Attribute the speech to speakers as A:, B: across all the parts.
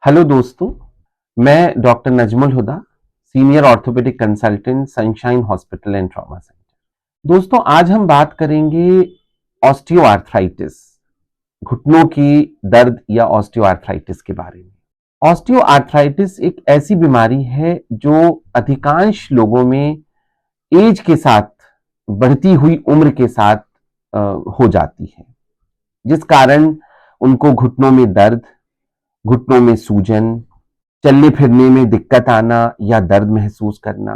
A: Hello दोस्तों, मैं doctor Najmul Huda, senior orthopaedic consultant, sunshine hospital and trauma centre. दोस्तों, आज हम बात करेंगे ऑस्टियोआर्थराइटिस, घुटनों की दर्द या ऑस्टियोआर्थराइटिस के बारे में। ऑस्टियोआर्थराइटिस एक ऐसी बीमारी है जो अधिकांश लोगों में एज के साथ, बढ़ती हुई उम्र के साथ हो जाती है, जिस कारण उनको घुटनों में दर्द, घुटनों में सूजन, चलने फिरने में दिक्कत आना या दर्द महसूस करना,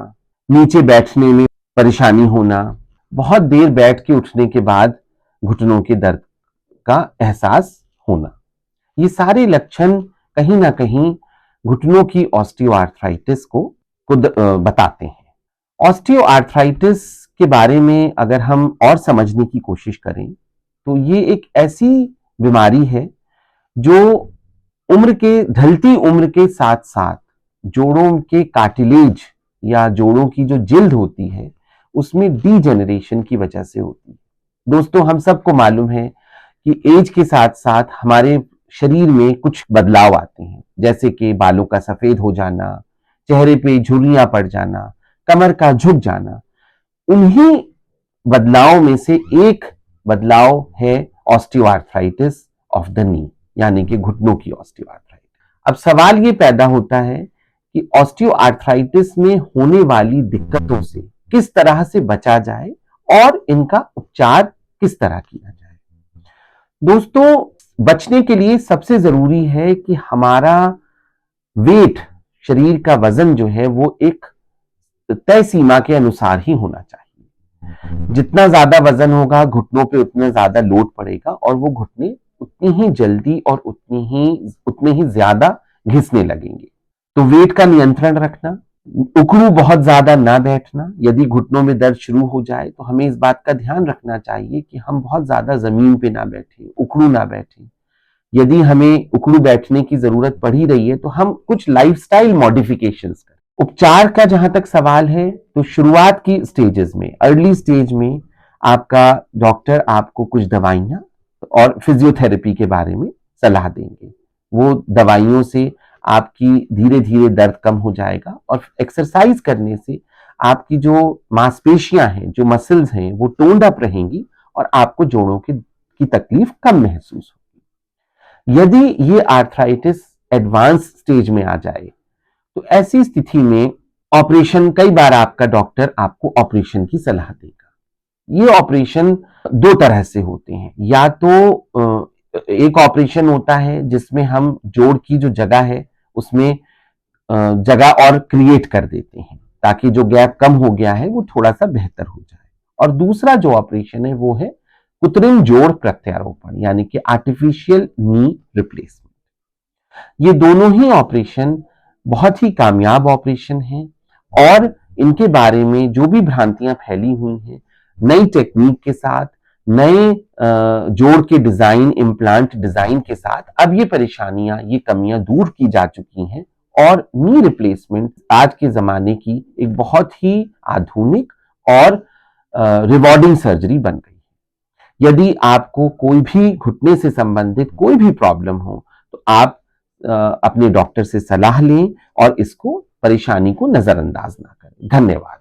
A: नीचे बैठने में परेशानी होना, बहुत देर बैठ के उठने के बाद घुटनों के दर्द का एहसास होना, ये सारे लक्षण कहीं ना कहीं घुटनों की ऑस्टियोआर्थराइटिस को बताते हैं। ऑस्टियोआर्थराइटिस के बारे में अगर हम और समझने की कोशिश करें तो ये एक ऐसी बीमारी है जो उम्र के ढलती उम्र के साथ साथ जोड़ों के कार्टिलेज या जोड़ों की जो जिल्द होती है उसमें डीजेनरेशन की वजह से होती है। दोस्तों, हम सबको मालूम है कि एज के साथ साथ हमारे शरीर में कुछ बदलाव आते हैं, जैसे कि बालों का सफेद हो जाना, चेहरे पे झुर्रियां पड़ जाना, कमर का झुक जाना। उन्हीं बदलाव में से एक बदलाव है ऑस्टियोआर्थराइटिस ऑफ द नी, यानी कि घुटनों की ऑस्टियोआर्थराइटिस। अब सवाल ये पैदा होता है कि ऑस्टियोआर्थराइटिस में होने वाली दिक्कतों से किस तरह से बचा जाए और इनका उपचार किस तरह किया जाए। दोस्तों, बचने के लिए सबसे जरूरी है कि हमारा वेट, शरीर का वजन जो है वो एक तय सीमा के अनुसार ही होना चाहिए। जितना ज्यादा वजन होगा घुटनों पे उतना ज्यादा लोड पड़ेगा और वो घुटने उतनी ही जल्दी और उतने ही ज्यादा घिसने लगेंगे। तो वेट का नियंत्रण रखना, उकड़ू बहुत ज्यादा ना बैठना। यदि घुटनों में दर्द शुरू हो जाए तो हमें इस बात का ध्यान रखना चाहिए कि हम बहुत ज्यादा जमीन पे ना बैठें, उकड़ू ना बैठें। यदि हमें उकड़ू बैठने की जरूरत पड़ ही रही है तो हम कुछ लाइफस्टाइल मॉडिफिकेशंस करें। उपचार का जहां तक सवाल है तो शुरुआत की स्टेजेस में, अर्ली स्टेज में आपका डॉक्टर आपको कुछ दवाइयां और फिजियोथेरेपी के बारे में सलाह देंगे। वो दवाइयों से आपकी धीरे धीरे दर्द कम हो जाएगा और एक्सरसाइज करने से आपकी जो मांसपेशियां हैं, जो मसल्स हैं, वो टोन्ड अप रहेंगी और आपको जोड़ों की तकलीफ कम महसूस होगी। यदि ये आर्थराइटिस एडवांस स्टेज में आ जाए तो ऐसी स्थिति में ऑपरेशन, कई बार आपका डॉक्टर आपको ऑपरेशन की सलाह देगा। ये ऑपरेशन दो तरह से होते हैं। या तो एक ऑपरेशन होता है जिसमें हम जोड़ की जो जगह है उसमें जगह और क्रिएट कर देते हैं ताकि जो गैप कम हो गया है वो थोड़ा सा बेहतर हो जाए। और दूसरा जो ऑपरेशन है वो है कृत्रिम जोड़ प्रत्यारोपण, यानी कि आर्टिफिशियल नी रिप्लेसमेंट। ये दोनों ही ऑपरेशन बहुत ही कामयाब ऑपरेशन हैं और इनके बारे में जो भी भ्रांतियां फैली हुई हैं, नई टेक्निक के साथ, नए जोड़ के डिजाइन, इम्प्लांट डिजाइन के साथ अब ये परेशानियां, ये कमियां दूर की जा चुकी हैं और नी रिप्लेसमेंट आज के जमाने की एक बहुत ही आधुनिक और रिवॉर्डिंग सर्जरी बन गई है। यदि आपको कोई भी घुटने से संबंधित कोई भी प्रॉब्लम हो तो आप अपने डॉक्टर से सलाह लें और इसको, परेशानी को नजरअंदाज ना करें। धन्यवाद।